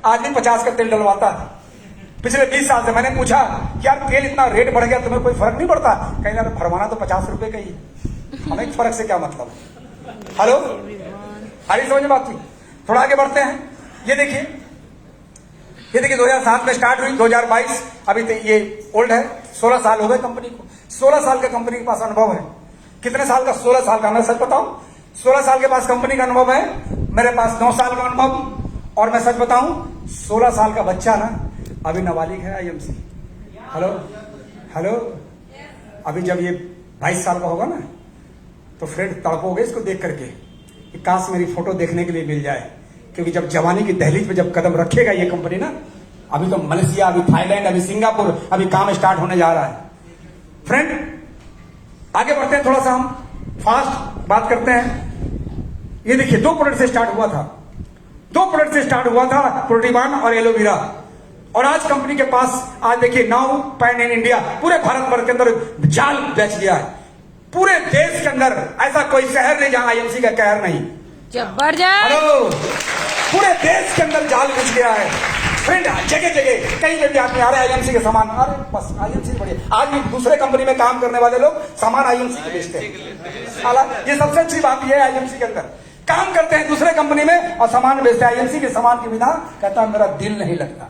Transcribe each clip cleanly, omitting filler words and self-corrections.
आदमी 50 का तेल डलवाता है। पिछले 20 साल से मैंने पूछा यार तेल इतना रेट बढ़ गया, तुम्हें कोई फर्क नहीं पड़ता? कहीं यार भरवाना तो 50 रुपए का ही, हमें फर्क से क्या मतलब? हेलो, हरी समझ में बात की? थोड़ा आगे बढ़ते हैं। ये देखिए 2007 में स्टार्ट हुई, 2022 अभी तो ये ओल्ड है, 16 साल हो गए कंपनी को। 16 साल का कंपनी के पास अनुभव है। कितने साल का? 16 साल का। मैं सच बताऊं, 16 साल के पास कंपनी का अनुभव है, मेरे पास 9 साल का अनुभव। और मैं सच बताऊं, 16 साल का बच्चा ना अभी नाबालिग है आईएमसी। हेलो, अभी जब ये 22 साल का होगा ना तो फ्रेंड तड़पोगे इसको देख करके कि काश मेरी फोटो देखने के लिए मिल जाए। क्योंकि जब जवानी की दहलीज पे जब कदम रखेगा ये कंपनी ना, अभी तो मलेशिया, अभी थाईलैंड, अभी सिंगापुर, अभी काम स्टार्ट होने जा रहा है। फ्रेंड आगे बढ़ते हैं, थोड़ा सा हम फास्ट बात करते हैं। ये देखिए 2 प्रोडक्ट से स्टार्ट हुआ था, 2 प्रोडक्ट से स्टार्ट हुआ था, प्रोटीबान और एलोवेरा। और आज कंपनी के पास आज देखिए नाउ पैन इन इंडिया, पूरे भारत भर के अंदर जाल बेच गया है। पूरे देश के अंदर ऐसा कोई शहर नहीं जहां आईएमसी का कहर नहीं। जबरदस्त। हेलो, पूरे देश के अंदर जाल बिछ गया है। फ्रेंड जगह जगह कहीं पे भी आदमी आ रहे हैं आईएमसी के सामान, अरे बस आईएमसी बढ़िया। आज भी दूसरे कंपनी में काम करने वाले लोग सामान आईएमसी के बेचते हैं। हालांकि ये सबसे अच्छी बात यह है, आईएमसी के अंदर काम करते हैं दूसरे कंपनी में और सामान बेचते हैं। आईएमसी के सामान के बिना कहता मेरा दिल नहीं लगता।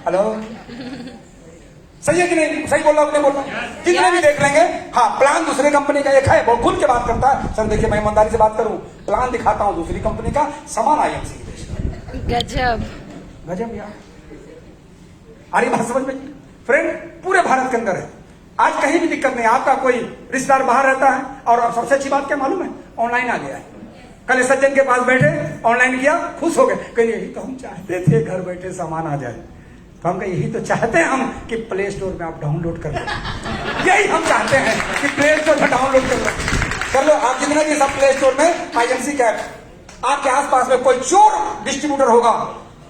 हेलो, सही है कि नहीं? सही बोल रहा हूं, नहीं बोल रहा? जितने भी देख लेंगे, हाँ प्लान दूसरे कंपनी का एक है, बहुत खुल के बात करता है। सर देखिए मैं ईमानदारी से बात करूं, प्लान दिखाता हूं दूसरी कंपनी का, सामान आईएमसी की बेचता है। गजब यार, आ रही बात समझ में? फ्रेंड पूरे भारत के अंदर है, आज कहीं भी दिक्कत नहीं। आपका कोई रिश्तेदार बाहर रहता है और सबसे अच्छी बात क्या मालूम है? ऑनलाइन आ गया है। कल सज्जन के पास बैठे, ऑनलाइन किया, खुश हो गए, कहीं यही तो हम चाहते थे, घर बैठे सामान आ जाए। तो हम कहे यही तो चाहते हैं हम कि प्ले स्टोर में आप डाउनलोड कर लो। यही हम चाहते हैं कि प्ले स्टोर में डाउनलोड कर लो। आप जितने भी सब प्ले स्टोर में आईएमसी का आपके आसपास में कोई चोर डिस्ट्रीब्यूटर होगा,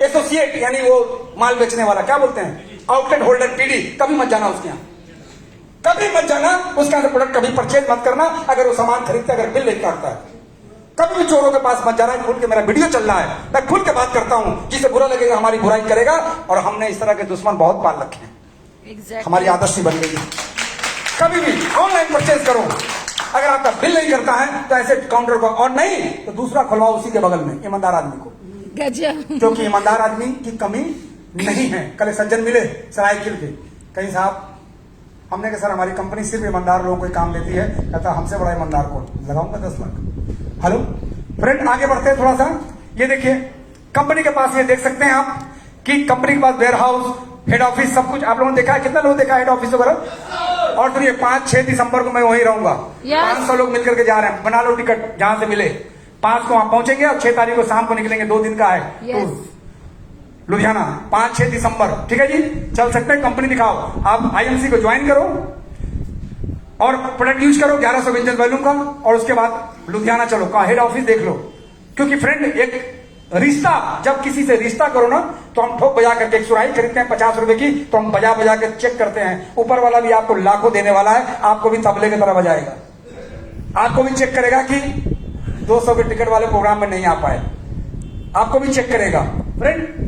एसोसिएट यानी वो माल बेचने वाला, क्या बोलते हैं, आउटलेट होल्डर, टीडी, कभी मत जाना उसके यहाँ, कभी मत जाना उसके यहाँ से प्रोडक्ट कभी परचेज मत करना। अगर वो सामान खरीदता है, अगर बिल नहीं काटता है, कभी भी चोरों के पास मत जाना है। खुल के मेरा वीडियो चल रहा है, मैं खुल के बात करता हूं, जिसे बुरा लगेगा हमारी बुराई करेगा। और हमने इस तरह के दुश्मन बहुत पाल रखे हैं, हमारी आदत सी बन गई है। कभी भी ऑनलाइन परचेज करो, अगर आपका बिल नहीं करता है तो ऐसे काउंटर को, और नहीं तो दूसरा खुलवाओ उसी के बगल में, ईमानदार आदमी को, क्योंकि ईमानदार आदमी की कमी नहीं है। कल सज्जन मिले सरायकिल के, कहीं साहब हमने कहा सर हमारी कंपनी सिर्फ ईमानदार लोगों को काम देती है। कहता हमसे बड़ा ईमानदार कौन, लगाऊंगा 10 लाख। हेलो फ्रेंड आगे बढ़ते हैं थोड़ा सा। ये देखिए कंपनी के पास, ये देख सकते हैं आप कि कंपनी के पास वेयर हाउस, हेड ऑफिस, सब कुछ आप लोगों ने देखा है। कितना लोग देखा हेड ऑफिस वगैरह? और फिर ये 5-6 दिसंबर को मैं वहीं रहूंगा। 500 लोग मिलकर के जा रहे हैं, बना लो टिकट जहां से मिले। 5 को वहां पहुंचेंगे और 6 तारीख को शाम को निकलेंगे, 2 दिन का है टूर लुधियाना, 5-6 दिसंबर। ठीक है जी, चल सकते हैं। कंपनी दिखाओ, आप आईएमसी को ज्वाइन करो और प्रोडक्ट यूज करो 1100 बिजनेस वॉल्यूम का, और उसके बाद लुधियाना चलो का हेड ऑफिस देख लो। क्योंकि फ्रेंड एक रिश्ता, जब किसी से रिश्ता करो ना तो हम ठोक बजा करके, एक सुराही खरीदते हैं 50 रुपए की, तो हम बजा बजा के चेक करते हैं। ऊपर वाला भी आपको लाखों देने वाला है, आपको भी तबले की तरह बजाएगा, आपको भी चेक करेगा कि 200 के टिकट वाले प्रोग्राम में नहीं आ पाए, आपको भी चेक करेगा। फ्रेंड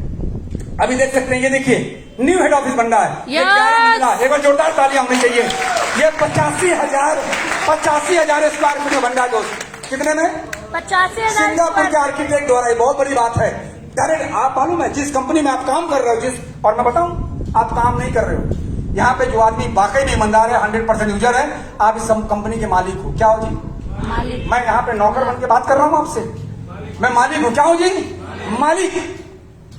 अभी देख सकते हैं, ये देखिए न्यू हेड ऑफिस बन रहा है। एक बार जोरदार तालियां होनी चाहिए। ये 85,000 स्क्वायर फीट में बन रहा है दोस्त। कितने में? 85,000। सिंगापुर के आर्किटेक्ट द्वारा, ये बहुत बड़ी बात है। डायरेक्ट आप मालूम है जिस कंपनी में आप काम कर रहे हो, और मैं बताऊं आप काम नहीं कर रहे हो, यहाँ पे जो आदमी वाकई में ईमानदार है, 100% यूजर है, आप इस कंपनी के मालिक हो। क्या हो जी? मालिक। मैं यहाँ पे नौकर बन के बात कर रहा हूँ आपसे, मैं मालिक हूँ। क्या हो जी? मालिक।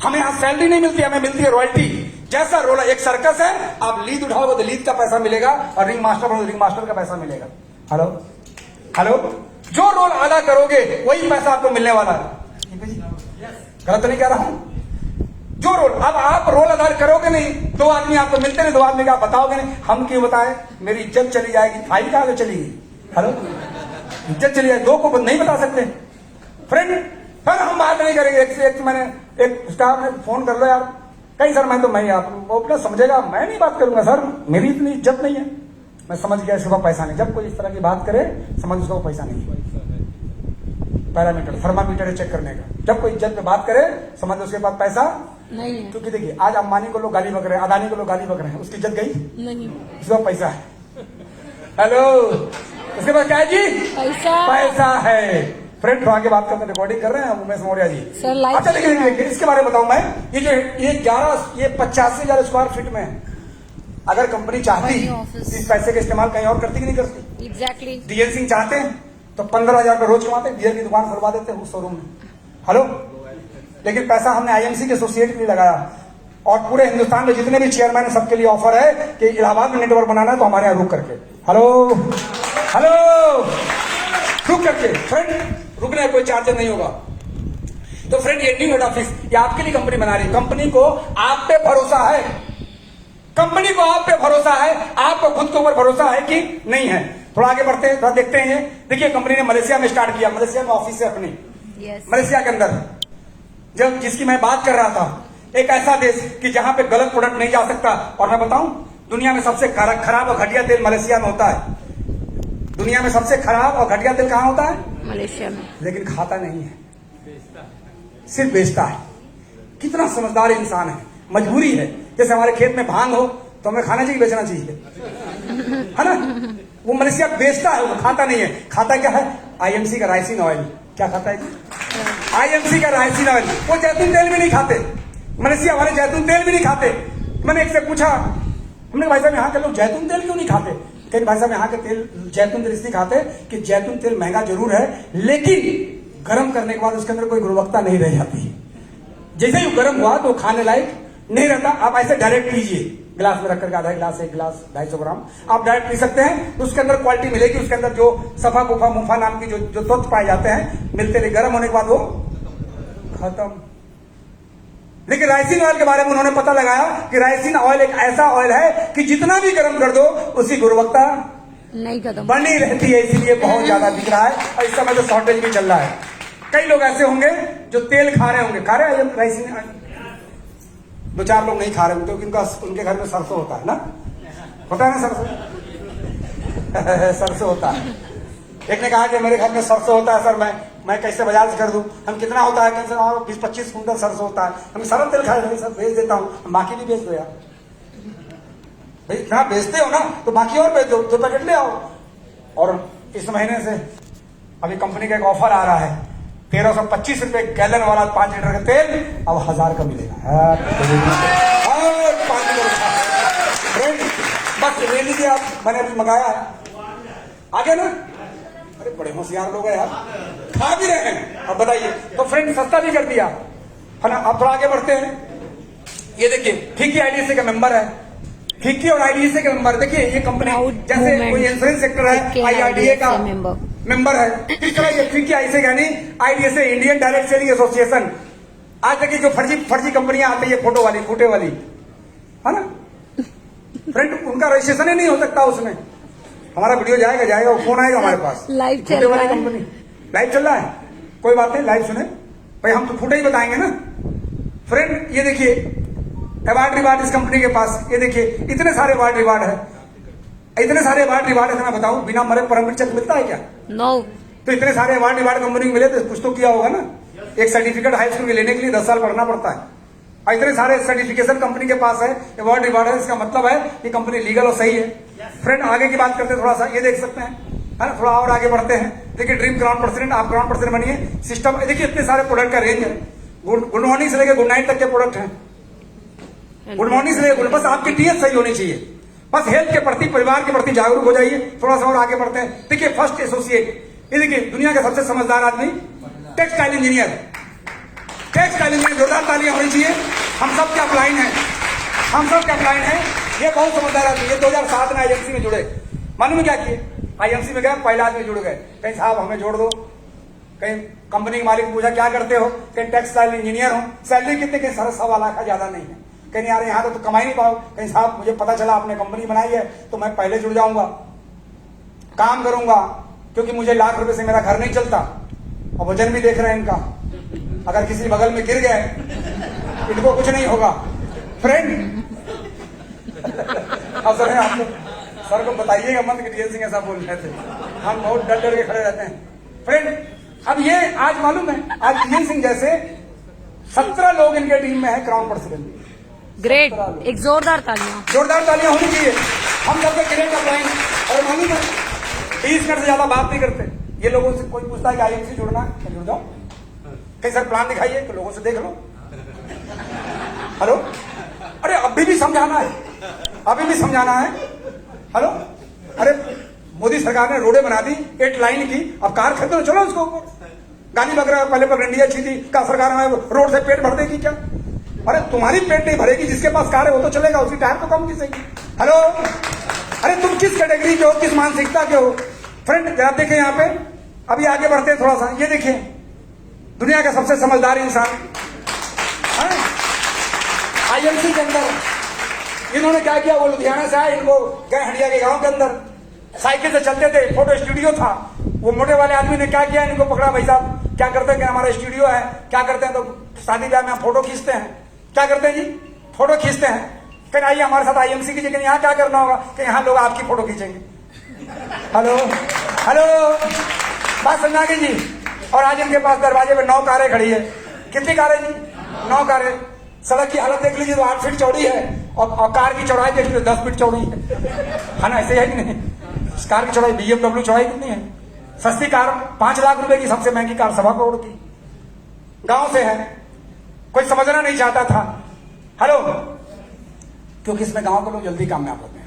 हमें यहाँ सैलरी नहीं मिलती, हमें मिलती है रॉयल्टी। जैसा रोल, एक सर्कस है, आप लीड उठाओगे तो लीड का पैसा मिलेगा, और रिंग मास्टर बनोगे तो रिंग मास्टर का पैसा मिलेगा। हेलो हेलो, जो रोल अदा करोगे वही पैसा आपको मिलने वाला है। गलत नहीं कह रहा हूं? जो रोल, अब आप रोल अदा करोगे नहीं, 2 आदमी आपको मिलते नहीं, 2 आदमी का बताओगे नहीं, हम क्यों बताएं? मेरी इज्जत चली जाएगी, फाइल कहां से चलेगी? हेलो, इज्जत चली जाएगी, 2 को नहीं बता सकते। फ्रेंड फिर हम बात नहीं करेंगे। एक मैंने एक स्टाफ ने फोन कर लो यार, कहीं सर मैं तो मैं आप वो अपना समझेगा, मैं नहीं बात करूंगा सर, मेरी इतनी इज्जत नहीं है। मैं समझ गया इसका पैसा नहीं। जब कोई इस तरह की बात करे समझ उसका पैसा नहीं है। पैरामीटर, थर्मामीटर है चेक करने का। जब कोई इज्जत पे बात करे समझ उसके पास पैसा नहीं है। क्योंकि देखिए आज अंबानी को लोग गाली बक रहे हैं, अदानी को लोग गाली बक रहे हैं, उसकी इज्जत गई नहीं। उसके पास पैसा है। हेलो, उसके पास क्या है जी? पैसा। पैसा है। फ्रेंड आगे बात करते, रिकॉर्डिंग कर रहे हैं उमेश मौर्य जी। Sir live. अच्छा देखिए इसके बारे में बताऊं मैं, ये 85,000 स्क्वायर फीट में है। अगर कंपनी चाहती इस पैसे का इस्तेमाल कहीं और करती कि नहीं करती? एग्जैक्टली। डीएल सिंह चाहते हैं तो 15,000 रुपये रोज कमाते, बियर की दुकान खुलवा देते उस शोरूम में। हेलो, लेकिन पैसा हमने आईएमसी के एसोसिएट के लिए लगाया, और पूरे हिंदुस्तान में जितने भी चेयरमैन है सबके लिए ऑफर है कि इलाहाबाद में नेटवर्क बनाना है तो हमारे यहाँ रुक करके। हेलो हेलो, रुक करके फ्रेंड, रुकना है, कोई चार्जर नहीं होगा। तो फ्रेंड ये न्यू हेड ऑफिस ये आपके लिए कंपनी बना रही है। कंपनी को आप पे भरोसा है, कंपनी को आप पे भरोसा है, आपको खुद के ऊपर भरोसा है कि नहीं है? थोड़ा आगे बढ़ते हैं, थोड़ा देखते हैं। देखिए कंपनी ने मलेशिया में स्टार्ट किया, मलेशिया में ऑफिस है अपनी। मलेशिया के अंदर जब जिसकी मैं बात कर रहा था, एक ऐसा देश कि जहां पे गलत प्रोडक्ट नहीं जा सकता। और मैं बताऊं, दुनिया में सबसे खराब और घटिया तेल मलेशिया में होता है। दुनिया में सबसे खराब और घटिया तेल कहां होता है? मलेशिया में। लेकिन खाता नहीं है, सिर्फ बेचता है। कितना समझदार इंसान है, मजबूरी है। जैसे हमारे खेत में भांग हो तो हमें खाना चाहिए, बेचना चाहिए, है ना? वो मलेशिया बेचता है, वो खाता नहीं है। खाता क्या है? आईएमसी का राइसिन ऑयल। क्या खाता है? आईएमसी का राइसिन ऑयल। वो जैतून तेल भी नहीं खाते, मलेशिया वाले जैतून तेल भी नहीं खाते। मैंने एक से पूछा, हमने भाई साहब यहाँ के लोग जैतून तेल क्यों नहीं खाते? कहीं भाई साहब यहाँ के तेल जैतून तेल इसलिए खाते कि जैतून तेल महंगा जरूर है, लेकिन गर्म करने के बाद उसके अंदर कोई गुणवत्ता नहीं रह जाती। जैसे ही गर्म हुआ तो खाने लायक नहीं रहता। आप ऐसे डायरेक्ट पीजिए, गिलास में रख करके आधा गिलास, एक गिलास 250 ग्राम आप डायरेक्ट पी सकते हैं। तो उसके अंदर क्वालिटी मिलेगी, उसके अंदर जो सफा गुफा मुफा नाम की जो तत्व पाए जाते हैं मिलते नहीं, गर्म होने के बाद वो खत्म। लेकिन राइसिन ऑयल के बारे में उन्होंने पता लगाया कि राइसिन ऑयल एक ऐसा ऑयल है कि जितना भी गर्म कर दो उसकी गुणवत्ता नहीं खत्म बनी रहती है, इसीलिए बहुत ज्यादा बिक रहा है। और इस समय तो शॉर्टेज भी चल रहा है। कई लोग ऐसे होंगे जो तेल खा रहे होंगे, खा रहे हैं राइसिन, 2-4 लोग नहीं खा रहे होंगे क्योंकि उनके घर में सरसों होता है ना, होता है ना सरसों सरसों होता है। एक ने कहा कि मेरे घर में सरसों होता है सर, मैं कैसे बाजार से कर दूं? हम कितना होता है? कैसे 20-25 कुंटल सरसों होता है। हम सरल तेल खाए सर, भेज देता हूँ। बाकी भी भेज दो यार भाई, इतना बेचते हो ना तो बाकी और भेज दो, 2 पैकेट ले आओ। और इस महीने से अभी कंपनी का एक ऑफर आ रहा है, 1325 रुपए गैलन वाला 5 लीटर का तेल अब 1000 का मिलेगा। फ्रेंड बस ले लीजिए आप, मैंने अभी मंगाया है, आगे ना। अरे बड़े होशियार लोग हैं यार, खा भी रहे हैं। अब बताइए, तो फ्रेंड सस्ता भी कर दिया है ना। अब थोड़ा आगे बढ़ते हैं। ये देखिए फिक्की आईडीएसए का मेंबर है, फिक्की और आईडीएसए के मेंबर। देखिए ये कंपनी जैसे कोई इंश्योरेंस सेक्टर है, आईआईडीए का मेंबर है, इस तरह ये फिक्की आईडीएसए यानी IDSA Indian direct selling association. आज देखिए जो फर्जी कंपनियां आती है, फोटो वाली फूटे वाली, है ना फ्रेंड, उनका रजिस्ट्रेशन ही नहीं हो सकता उसमें। हमारा वीडियो जाएगा, वो फोन आएगा हमारे पास, लाइव चल रहा है, कंपनी लाइव चल रहा है, कोई बात नहीं, लाइव सुने भाई, हम तो फूटे ही बताएंगे ना। फ्रेंड ये देखिए अवार्ड रिवार्ड इस कंपनी के पास, ये देखिए इतने सारे अवार्ड रिवार्ड है, इतने सारे अवार्ड रिवार्ड है। मैं बताऊं बिना मरे परमवीर चेक मिलता है क्या? नो। तो इतने सारे अवार्ड रिवार्ड कंपनी को मिले तो कुछ तो किया होगा ना। एक सर्टिफिकेट हाई स्कूल के लेने के लिए 10 साल पढ़ना पड़ता है, और इतने सारे सर्टिफिकेशन कंपनी के पास है, अवार्ड रिवार्ड है। इसका मतलब है कि कंपनी लीगल और सही है। फ्रेंड आगे की बात करते हैं, थोड़ा सा ये देख सकते हैं, है ना। थोड़ा और आगे बढ़ते हैं। देखिए ड्रीम क्राउन प्रेसिडेंट, आप क्राउन प्रेसिडेंट बनिए। सिस्टम देखिए, इतने सारे प्रोडक्ट का रेंज है, गुड मॉर्निंग से लेकर गुड नाइट तक के प्रोडक्ट हैं। गुड मॉर्निंग से लेकर बस आपकी टीएच सही होनी चाहिए, बस हेल्थ के प्रति, परिवार के प्रति जागरूक हो जाइए। थोड़ा सा और आगे बढ़ते हैं। देखिए फर्स्ट एसोसिएट, ये देखिए दुनिया का सबसे समझदार आदमी, टेक्सटाइल इंजीनियर, टेक्सटाइल इंजीनियर, जोरदार तालियां होनी चाहिए। हम सब क्या अपलाइन है, हम सब क्या अपलाइन है। ये बहुत समझदार आदमी, ये 2007 में आईएमसी में जुड़े। मालूम है क्या किए? आईएमसी में गए, पहला आदमी जुड़ गए। कहीं साहब हमें जोड़ दो, कहीं कंपनी के मालिक पूछा क्या करते हो, कहीं टेक्सटाइल इंजीनियर हूँ। सैलरी कितने? कहीं 1.25 लाख, ज्यादा नहीं है। कहीं यार यहाँ तो कमाई नहीं पाओ। कहीं साहब मुझे पता चला आपने कंपनी बनाई है तो मैं पहले जुड़ जाऊंगा, काम करूंगा, क्योंकि मुझे लाख रुपए से मेरा घर नहीं चलता। और वजन भी देख रहे हैं इनका, अगर किसी बगल में गिर गए इनको कुछ नहीं होगा। फ्रेंड अब सर आप लोग सर को बताइएगा मत कि डीएल सिंह ऐसा बोल रहे थे, हम बहुत डर डर के खड़े रहते हैं। फ्रेंड अब ये आज मालूम है, आज डीएल सिंह जैसे 17 लोग इनके टीम में है क्राउन प्रेसिडेंट। ग्रेट, एक जोरदार तालियां। जोरदार तालियां होनी चाहिए। हम सबके ग्रेट अपलाइन और मालूम है 20 मिनट से ज्यादा बात नहीं करते। ये लोगों से कोई पूछता है कि आईएमसी जुड़ना है, जुड़ जाओ। कहीं सर प्लान दिखाइए तो लोगों से देख लो। हेलो, अरे अभी भी समझाना है, अभी भी समझाना है। हेलो, अरे मोदी सरकार ने रोडें बना दी 8 लाइन की, अब कार खरीदो चलो उसको ऊपर। गाली बक रहा है, पहले पगडंडियां अच्छी थी, क्या सरकार में रोड से पेट भर देगी क्या? अरे तुम्हारी पेट नहीं भरेगी, जिसके पास कार है वो तो चलेगा, उसकी टायर तो कम खींचेगी। हेलो, अरे तुम किस कैटेगरी के हो, किस मानसिकता के हो? फ्रेंड जरा देखें यहाँ पे, अभी आगे बढ़ते हैं थोड़ा सा। ये देखिए दुनिया का सबसे समझदार इंसान आईएमसी के अंदर इन्होंने क्या किया, वो लुधियाना से आए, इनको गए हंडिया के गांव के अंदर, साइकिल से चलते थे, फोटो स्टूडियो था। वो मोटे वाले आदमी ने क्या किया, इनको पकड़ा, भाई साहब क्या करते हैं कि हमारा स्टूडियो है, क्या करते हैं तो शादी ब्याह में हम फोटो खींचते हैं। क्या करते हैं जी, फोटो खींचते हैं। फिर आइए हमारे साथ आईएमसी की जगह, यहाँ क्या करना होगा कि यहाँ लोग आपकी फोटो खींचेंगे। हेलो हेलो, बात समझा गई जी। और आज इनके पास दरवाजे पे 9 कारें खड़ी है। कितनी कारें जी? 9 कारें। सड़क की हालत देख लीजिए तो 8 फीट चौड़ी है, और कार की चौड़ाई देख लीजिए 10 फीट चौड़ी है ना? ऐसे है कि नहीं? कार की चौड़ाई, BMW चौड़ाई कितनी है? सस्ती कार 5 लाख रुपए की, सबसे महंगी कार 1.25 करोड़ की। गांव से है, कोई समझना नहीं चाहता था। हेलो, क्योंकि इसमें गांव के लोग जल्दी कामयाब होते हैं,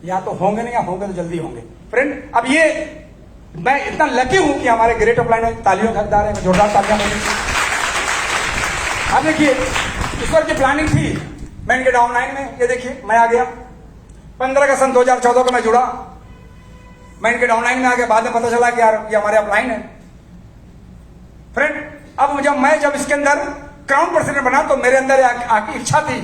या तो होंगे नहीं, या होंगे तो जल्दी होंगे। फ्रेंड अब ये मैं इतना लकी हूं कि हमारे ग्रेट अपलाइन में तालियों का हकदार है, जोरदार तालियां मिली। अब देखिए ईश्वर की प्लानिंग थी, मैं इनके डाउनलाइन में, ये देखिए मैं आ गया 15 का सन 2014 को मैं जुड़ा, मैं इनके डाउनलाइन में आ गया। बाद में पता चला कि यार ये हमारे अपलाइन है। फ्रेंड अब जब इसके अंदर क्राउन प्रेसिडेंट बना तो मेरे अंदर आकी इच्छा थी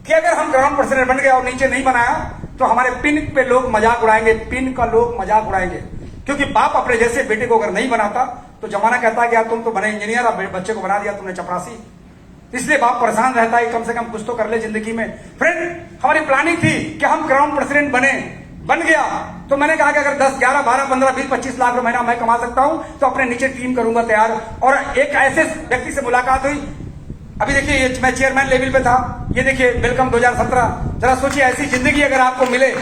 कि अगर हम क्राउन प्रेसिडेंट बन गए और नीचे नहीं बनाया तो हमारे पिन पे लोग मजाक उड़ाएंगे, पिन का लोग मजाक उड़ाएंगे। क्योंकि बाप अपने जैसे बेटे को अगर नहीं बनाता तो जमाना कहता है कि यार तुम तो बने इंजीनियर, अब बच्चे को बना दिया तुमने चपरासी। इसलिए बाप परेशान रहता है, कम से कम कुछ तो कर ले जिंदगी में। फ्रेंड हमारी प्लानिंग थी कि हम क्राउन प्रेसिडेंट बन गया तो मैंने कहा कि अगर 10, 11, 12, 15, 20, 25 लाख रुपए महीना मैं कमा सकता हूं तो अपने नीचे टीम करूंगा तैयार। और एक ऐसे व्यक्ति से मुलाकात हुई, अभी देखिए मैं चेयरमैन लेवल पे था, ये देखिए वेलकम 2017। जरा सोचिए ऐसी जिंदगी अगर आपको मिले,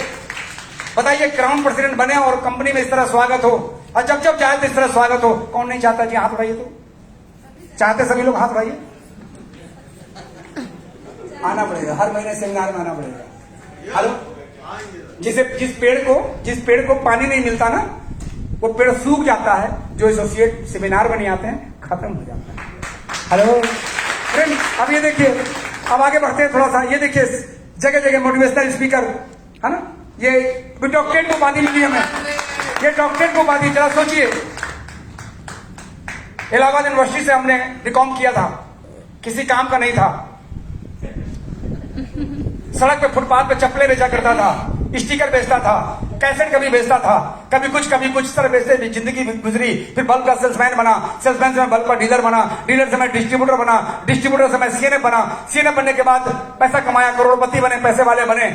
बताइए क्राउन प्रेसिडेंट बने और कंपनी में इस तरह स्वागत हो, और जब जब चाहे तो इस तरह स्वागत हो। कौन नहीं चाहता जी? हाथ उठाइए। तो चाहते सभी लोग, हाथ उठाइए। आना पड़ेगा, हर महीने सेमिनार में आना पड़ेगा। हेलो, जिस पेड़ को पानी नहीं मिलता ना, वो पेड़ सूख जाता है। जो एसोसिएट सेमिनार में नहीं आते हैं खत्म हो जाता है। हेलो फ्रेंड अब ये देखिए, अब आगे बढ़ते हैं थोड़ा सा। ये देखिए जगह जगह मोटिवेशनल स्पीकर है ना, ये डॉक्टरेट को उपाधि मिली हमें, ये डॉक्टरेट को उपाधि। जरा सोचिए इलाहाबाद यूनिवर्सिटी से हमने बीकॉम किया था, किसी काम का नहीं था, सड़क पे फुटपाथ पे चप्पलें बेचा करता था, स्टिकर बेचता था, कैसेट कभी बेचता था, कभी कुछ इस तरह बेचते जिंदगी गुजरी। फिर बल्ब का सेल्समैन बना, सेल्समैन से मैं बल्ब का डीलर बना, डीलर से मैं डिस्ट्रीब्यूटर बना, डिस्ट्रीब्यूटर से मैं सीएनएफ बना, सीएनएफ बनने के बाद पैसा कमाया, करोड़पति बने, पैसे वाले बने।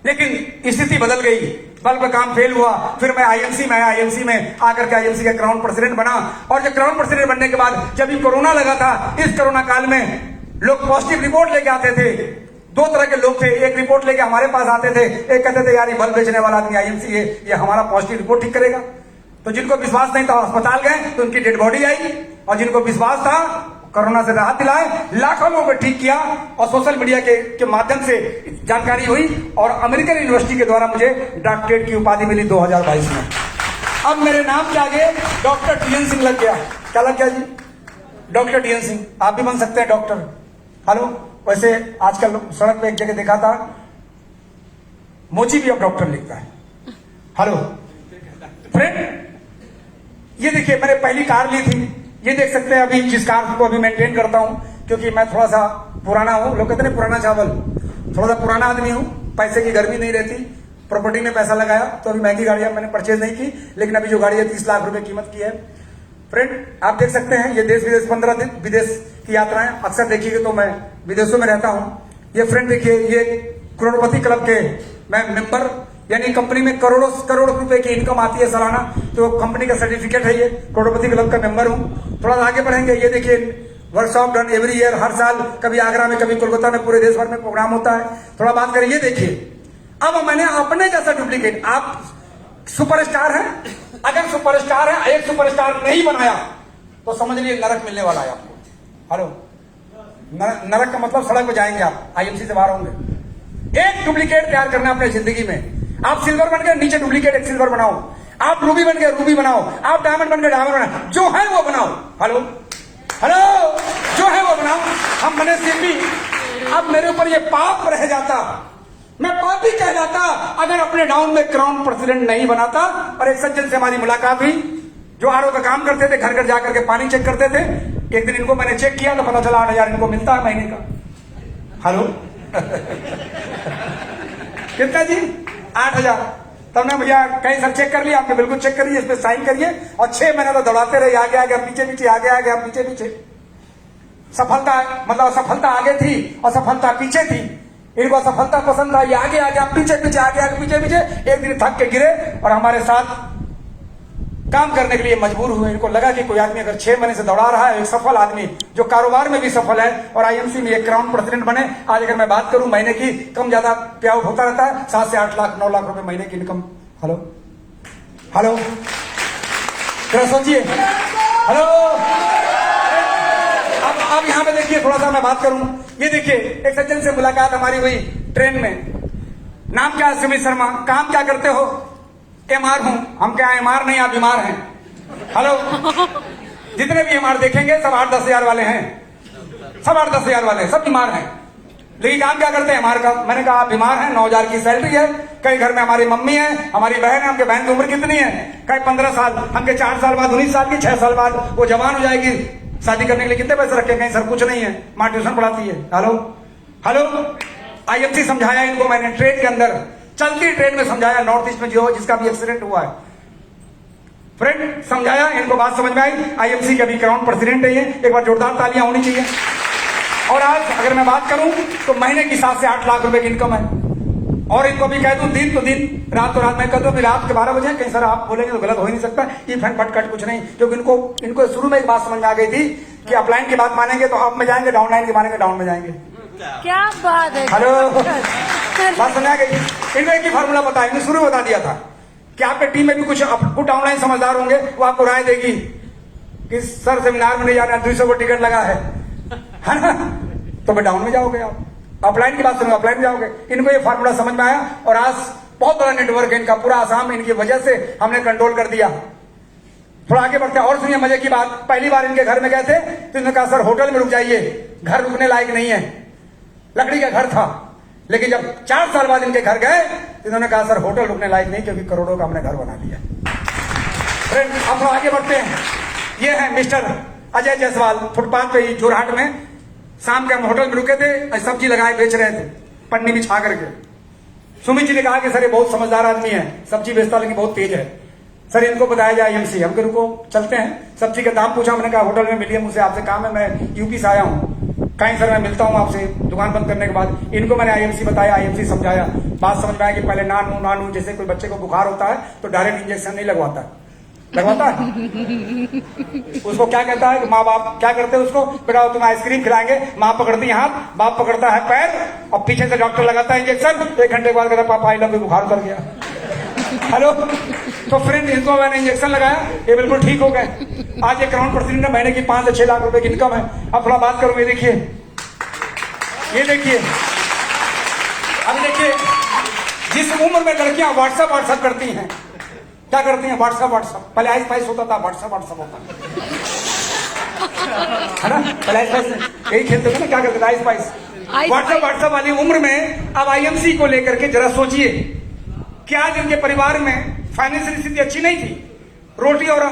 लेकिन स्थिति बदल गई, बल्ब का काम फेल हुआ। फिर मैं आईएमसी में आया, आईएमसी में आकर के आईएमसी का क्राउन प्रेसिडेंट बना। और जब क्राउन प्रेसिडेंट बनने के बाद जब ये कोरोना लगा था, इस कोरोना काल में लोग पॉजिटिव रिपोर्ट लेके आते थे। 2 तरह के लोग थे, एक रिपोर्ट लेके हमारे पास आते थे, एक कहते थे यार ये बल्ब बेचने वाला आदमी आईएमसी है, ये हमारा पॉजिटिव रिपोर्ट ठीक करेगा। तो जिनको विश्वास नहीं था अस्पताल गए तो उनकी डेड बॉडी आई, और जिनको विश्वास था कोरोना से राहत दिलाए, लाखों लोगों को ठीक किया। और सोशल मीडिया के माध्यम से जानकारी हुई, और अमेरिकन यूनिवर्सिटी के द्वारा मुझे डॉक्टरेट की उपाधि मिली 2022 में। अब मेरे नाम के आगे डॉक्टर टीएन सिंह लग गया। क्या लग गया जी? Doctor TN Singh. आप भी बन सकते हैं डॉक्टर। हेलो, वैसे आजकल सड़क पे एक जगह देखा था, मोची भी अब डॉक्टर लिखता है। हेलो फ्रेंड, ये देखिए मैंने पहली कार ली थी, ये देख सकते हैं अभी जिस कार को अभी मेंटेन करता हूं, क्योंकि मैं थोड़ा सा पुराना हूं। लोग कहते हैं पुराना चावल, थोड़ा सा पुराना आदमी हूं, पैसे की गर्मी नहीं रहती, प्रॉपर्टी में पैसा लगाया तो अभी महंगी गाड़ियां मैंने परचेज नहीं की, लेकिन अभी जो गाड़ी है 30 लाख रुपए कीमत की है। फ्रेंड आप देख सकते हैं ये देश विदेश 15 दिन विदेश की यात्राएं अक्सर देखिएगा, तो मैं विदेशों में रहता हूं। ये फ्रेंड देखिए, ये करोड़पति क्लब के मैं मेंबर, यानी कंपनी में करोड़ रुपए की इनकम आती है सालाना, तो कंपनी का सर्टिफिकेट है, ये करोड़पति क्लब का मेंबर हूं। थोड़ा आगे बढ़ेंगे, ये देखिए वर्कशॉप डन एवरी ईयर, हर साल, कभी आगरा में कभी कोलकाता में, पूरे देश भर में प्रोग्राम होता है। थोड़ा बात करें, ये देखिए अब मैंने अपने जैसा डुप्लीकेट, आप सुपरस्टार हैं, अगर सुपरस्टार है, एक सुपरस्टार नहीं बनाया तो समझ लीजिए नरक मिलने वाला है आपको। हेलो, नरक का मतलब सड़क पे जाएंगे आप, आईएमसी से बाहर होंगे। एक डुप्लीकेट तैयार करना अपने जिंदगी में। आप सिल्वर बन गए, नीचे डुप्लीकेट एक सिल्वर बनाओ। आप रूबी बन गए, रूबी बनाओ। आप डायमंड बन गए, डायमंड बनाओ। जो है वो बनाओ। हेलो हेलो, जो है वो बनाओ। हम बने सिल्वी, अब मेरे ऊपर ये पाप रह जाता, मैं पापी कहलाता अगर अपने डाउन में क्राउन प्रेसिडेंट नहीं बनाता। और एक सज्जन से हमारी मुलाकात हुई जो आरओ का काम करते थे, घर घर जाकर के पानी चेक करते थे। एक दिन इनको मैंने चेक किया तो पता चला 8,000 इनको मिलता है महीने का। हेलो कितना जी? 8,000। तब ने भैया कहीं सर चेक कर लिया? आपने बिल्कुल चेक करिए, इस पे साइन करिए। और 6 महीने तो दौड़ाते रहे, आगे आगे पीछे पीछे, आगे आगे पीछे पीछे। सफलता मतलब सफलता आगे थी और सफलता पीछे थी। इनको सफलता पसंद आई, आगे आगे पीछे पीछे, आगे आगे पीछे पीछे। एक दिन थक के गिरे और हमारे साथ काम करने के लिए मजबूर हुए। इनको लगा कि कोई आदमी अगर 6 महीने से दौड़ा रहा है, एक सफल आदमी जो कारोबार में भी सफल है और आईएमसी में एक क्राउन प्रेसिडेंट बने। आज अगर मैं बात करूं महीने की, कम ज्यादा पे आउट होता रहता है, 7 से 8 लाख 9 लाख रुपए महीने की इनकम। हेलो हेलो, जरा सोचिए। हेलो, अब यहां पे देखिए, थोड़ा सा मैं बात करूं। ये देखिए, एक सज्जन से मुलाकात हमारी हुई ट्रेन में। नाम क्या है? सुमित शर्मा। काम क्या करते हो? एमआर हूं। हम क्या एमआर नहीं, आप बीमार हैं। हेलो, जितने भी एमआर देखेंगे सब 8-10 हजार वाले हैं, सब 8-10 हजार वाले, सब बीमार हैं। लेकिन काम क्या करते हैं एमआर का? मैंने कहा आप बीमार हैं, 9,000 की सैलरी है। कई घर में हमारी मम्मी है, हमारी बहन है। हमके बहन की उम्र कितनी है? कई 15 साल। हमके 4 साल बाद 19 साल की, 6 साल बाद वो जवान हो जाएगी। शादी करने के लिए कितने पैसे रखे? कहीं सर कुछ नहीं है, माँ ट्यूशन पढ़ाती है। हेलो हेलो, आईएमसी समझाया इनको मैंने ट्रेन के अंदर, चलती ट्रेन में समझाया। नॉर्थ ईस्ट में जो जिसका भी एक्सीडेंट हुआ है, फ्रेंड समझाया इनको, बात समझ में आई। आईएमसी के अभी क्राउन प्रेसिडेंट है ये। एक बार जोरदार तालियां होनी चाहिए। और आज अगर मैं बात करूं तो महीने की 7 से 8 लाख रुपए की इनकम है। और इनको भी कह दूं दिन तो दिन, रात तो रात। मैं कह दूं रात के 12 बजे, कहीं सर आप बोलेंगे तो गलत हो ही नहीं सकता। ये फैन फटकट कुछ नहीं, क्योंकि इनको शुरू में एक बात समझ में आ गई थी कि अपलाइन की बात मानेंगे तो अप में जाएंगे, डाउनलाइन की मानेंगे डाउन में जाएंगे। क्या बात है। हेलो, बात समझ आ गई? इनको एक ही फार्मूला पता है, इन्हें शुरू बता दिया था कि आपके टीम में भी कुछ ऑनलाइन समझदार होंगे, वो आपको राय देगी कि सर सेमिनार में नहीं जाना, 200 को टिकट लगा है ना, तो फिर डाउन में जाओगे आप। अपलाइन की बात सुनो, अपलाइन में जाओगे। इनको ये फार्मूला समझ में आया और आज बहुत बड़ा नेटवर्क है इनका, पूरा आसाम में इनकी वजह से हमने कंट्रोल कर दिया। थोड़ा आगे बढ़ते हैं और सुनिए मजे की बात। पहली बार इनके घर में गए थे तो इन्होंने कहा सर होटल में रुक जाइए, घर रुकने लायक नहीं है। लकड़ी का घर था, लेकिन जब 4 साल बाद इनके घर गए तो इन्होंने कहा सर होटल रुकने लायक नहीं, क्योंकि करोड़ों का हमने घर बना लिया। फ्रेंड अब थोड़ा आगे बढ़ते हैं। ये है मिस्टर अजय जायसवाल, फुटपाथ पे ही जोरहाट में। शाम के हम होटल में रुके थे, सब्जी लगाए बेच रहे थे, पन्नी बिछा करके। सुमित जी ने कहा कि सर ये बहुत समझदार आदमी है, सब्जी बेचता लेकिन बहुत तेज है, सर इनको बताया जाए आईएमसी। हम रुको चलते हैं। सब्जी का दाम पूछा, मैंने कहा होटल में मिलिए, मुझसे आपसे काम है, मैं यूपी से आया हूँ। कहीं सर मैं मिलता हूँ आपसे दुकान बंद करने के बाद। इनको मैंने आईएमसी बताया, आईएमसी समझाया, बात समझ में आया कि पहले नानू जैसे कोई बच्चे को बुखार होता है तो डायरेक्ट इंजेक्शन नहीं लगवाता है उसको क्या कहता है कि माँ बाप क्या करते हैं उसको, बेटा तुम्हें आइसक्रीम खिलाएंगे, माँ पकड़ती है हाथ, बाप पकड़ता है पैर और पीछे से डॉक्टर लगाता है इंजेक्शन। 1 घंटे के बाद कहता पापा आई लव यू, बुखार उतर गया। हेलो, तो फ्रेंड इनको मैंने इंजेक्शन लगाया, ये बिल्कुल ठीक हो गए। आज ये क्राउन प्रेसिडेंट है, महीने की 5 से 6 लाख रुपए की इनकम है। अब थोड़ा बात करूं, ये देखिए, अब देखिए, जिस उम्र में लड़कियां व्हाट्सएप करती हैं, क्या करती हैं? व्हाट्सएप। पहले आइस पाइस होता था, व्हाट्सएप होता है ना, पहले आइस पाइस यही खेलते थे ना, क्या करते थे? Ice price. व्हाट्सएप वाली उम्र में अब आईएमसी को लेकर के जरा सोचिए कि आज इनके परिवार में फाइनेंशियल स्थिति अच्छी नहीं थी। रोटी और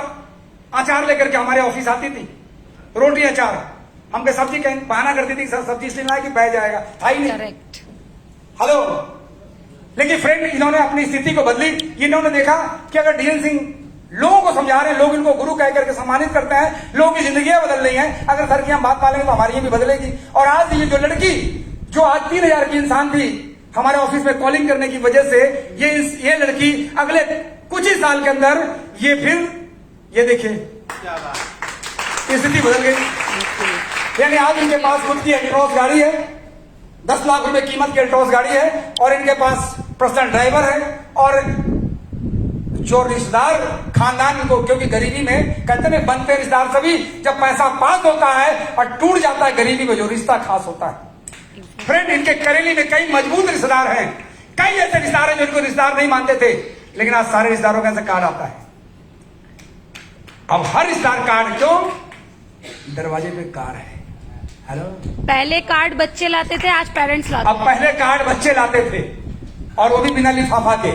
अचार लेकर के हमारे ऑफिस आती थी, रोटी अचार। हमके सब्जी कहीं बहाना करती थी, सब्जी इसलिए लाए कि बह जाएगा, था ही नहीं। हेलो, लेकिन फ्रेंड इन्होंने अपनी स्थिति को बदली। इन्होंने देखा कि अगर डीएन सिंह लोगों को समझा रहे हैं, लोग इनको गुरु कह करके सम्मानित करते हैं, लोगों की जिंदगियां बदल रही हैं, अगर सर की हम बात मानेंगे तो हमारी भी बदलेगी। और आज ये जो लड़की जो आज 3,000 की इंसान थी, हमारे ऑफिस में कॉलिंग करने की वजह से ये लड़की अगले कुछ ही साल के अंदर ये फिर ये देखिए स्थिति बदल गई। यानी आज इनके पास खुद की एल्ट्रॉस गाड़ी है, 10 लाख रुपए कीमत की एल्ट्रॉस गाड़ी है, और इनके पास पर्सनल ड्राइवर है, और जो रिश्तेदार खानदान को, क्योंकि गरीबी में कहते हैं बनते रिश्तेदार सभी, जब पैसा पास होता है और टूट जाता है गरीबी में जो रिश्ता खास होता है। फ्रेंड, इनके करेली में कई मजबूत रिश्तेदार हैं, कई ऐसे रिश्तेदार हैं जो इनको रिश्तेदार नहीं मानते थे, लेकिन आज सारे रिश्तेदारों का ऐसा कार्ड आता है। अब हर रिश्तेदार कार्ड, क्यों? दरवाजे पे कार है। हेलो, पहले कार्ड बच्चे लाते थे, आज पेरेंट्स लाते अब पहले कार्ड बच्चे लाते थे, और वो भी बिना लिफाफा के।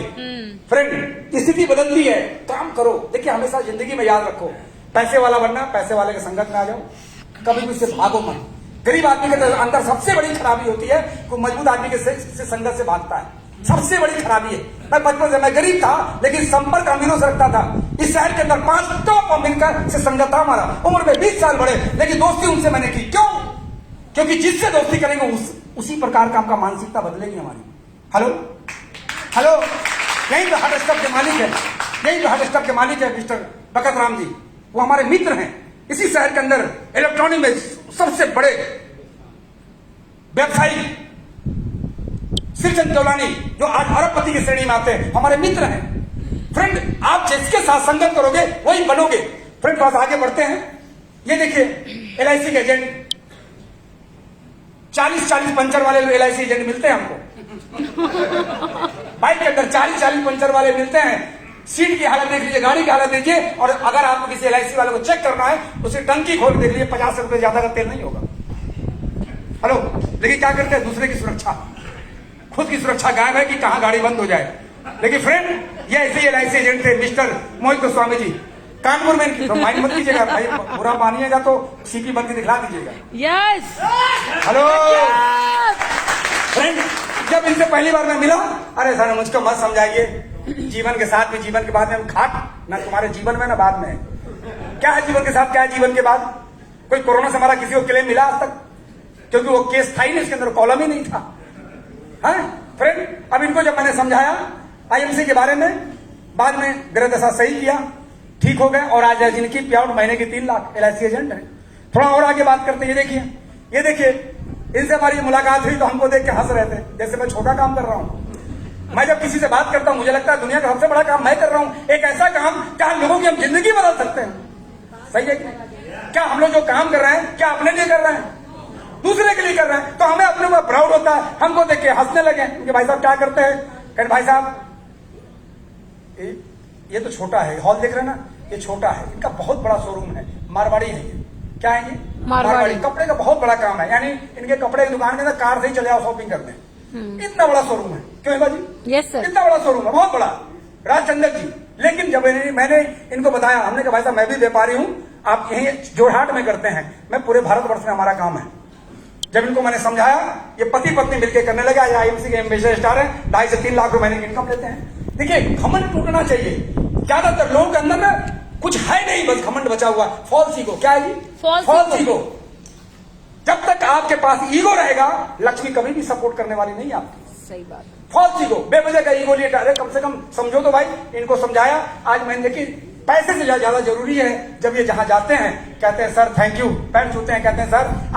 फ्रेंड, स्थिति बदलती है, काम करो। देखिए, हमेशा जिंदगी में याद रखो, पैसे वाला बनना, पैसे वाले के संगत में आ जाओ, कभी भी उससे भागो मत। गरीब आदमी के अंदर सबसे बड़ी खराबी होती है, वो मजबूत आदमी के से संगत से भागता है, सबसे बड़ी खराबी है। मैं बचपन से, मैं गरीब था लेकिन संपर्क अमीरों से रखता था। इस शहर के अंदर 5 टॉप अमीर से संगत था हमारा, उम्र में 20 साल बड़े, लेकिन दोस्ती उनसे मैंने की। क्यों? क्योंकि जिससे दोस्ती करेंगे उसी प्रकार का आपका मानसिकता बदलेगी हमारी। हेलो हेलो, यही तो हार्ट स्टॉप के मालिक है, यही तो हार्ट स्टॉप के मालिक है मिस्टर बकत राम जी, वो हमारे मित्र हैं। इसी शहर के अंदर इलेक्ट्रॉनिक में सबसे बड़े व्यवसायी सिरचंद चौलानी, जो आज अरबपति की श्रेणी में आते हैं, हमारे मित्र हैं। फ्रेंड, आप जिसके साथ संगत करोगे वही बनोगे। फ्रेंड, पास आगे बढ़ते हैं। ये देखिए, LIC के एजेंट 40 पंचर वाले LIC एजेंट मिलते हैं हमको बाइक के अंदर 40 पंचर वाले मिलते हैं। सीट की हालत देख लीजिए, गाड़ी की हालत देखिए, और अगर आपको किसी LIC वाले को चेक करना है उसे टंकी खोल देख लीजिए, 50 रुपए ज्यादा का तेल नहीं होगा। हेलो, लेकिन क्या करते हैं? दूसरे की सुरक्षा, खुद की सुरक्षा गायब है कि कहां गाड़ी बंद हो जाए। लेकिन फ्रेंड, ये ऐसे LIC एजेंट थे मिस्टर मोहित गोस्वामी जी, कानपुर में। तो माइंड मत कीजिएगा भाई, बुरा मानिएगा तो CP बंद के दिखला दीजिएगा। यस। हेलो फ्रेंड, जब इनसे पहली बार मैं मिला, अरे सर मुझको मत समझाइए, जीवन के साथ भी जीवन के बाद में हम खाट ना तुम्हारे जीवन में ना बाद में। क्या है जीवन के साथ, क्या है जीवन के बाद? कोई कोरोना से हमारा किसी को क्लेम मिला आज तक? क्योंकि वो केस था ही नहीं, इसके अंदर कॉलम ही नहीं था। फ्रेंड, अब इनको जब मैंने समझाया IMC के बारे में, बाद में ग्रह दशा सही किया, ठीक हो गए, और आज जिनकी पे आउट महीने की 3 लाख LIC एजेंट है। थोड़ा और आगे बात करते हैं। ये देखिए, इनसे हमारी मुलाकात हुई तो हमको देख के हंस रहे थे, जैसे मैं छोटा काम कर रहा हूं। मैं जब किसी से बात करता हूं मुझे लगता है दुनिया का सबसे बड़ा काम मैं कर रहा हूं, एक ऐसा काम क्या लोगों की हम जिंदगी बदल सकते हैं। सही है क्या? हम लोग जो काम कर रहे हैं क्या अपने लिए कर रहे हैं? दूसरे के लिए कर रहे हैं, तो हमें अपने ऊपर प्राउड होता है। हमको देख के हंसने लगे कि भाई साहब क्या करते हैं? कहते भाई साहब ये तो छोटा है, हॉल देख रहे हैं ना, ये छोटा है, इनका बहुत बड़ा शोरूम है, मारवाड़ी है ये। क्या है ये? मारवाड़ी। कपड़े का बहुत बड़ा काम है, यानी इनके कपड़े की दुकान के अंदर कार से ही चले आओ शॉपिंग करने। इतना बड़ा शोरूम है। क्यों है जी? Yes sir. इतना बड़ा शोरूम है, बहुत बड़ा, राजचंद्र जी। लेकिन जब मैंने इनको बताया, हमने कहा भाई साहब मैं भी व्यापारी हूं, आप यही जोरहाट में करते हैं, मैं पूरे भारतवर्ष में हमारा काम है। जब इनको मैंने समझाया, ये पति पत्नी मिलकर करने लगा। ये IMC के एम्बेसडर स्टार है, 2.5 से 3 लाख रुपए महीने की इनकम लेते हैं। देखिए, घमंड टूटना चाहिए। ज्यादातर लोगों के अंदर ना कुछ है नहीं, बस घमंड बचा हुआ। False ego. क्या है जी? False ego. जब तक आपके पास ईगो रहेगा, लक्ष्मी कभी भी सपोर्ट करने वाली नहीं आपकी। सही बात। फॉल्स ईगो, बेवजह का ईगो लिए डाले, कम से कम समझो तो भाई। इनको समझाया, आज मैंने देखी पैसे से ज्यादा जरूरी है। जब ये जहां जाते हैं कहते हैं सर थैंक यू, पैर छूते हैं कहते हैं सर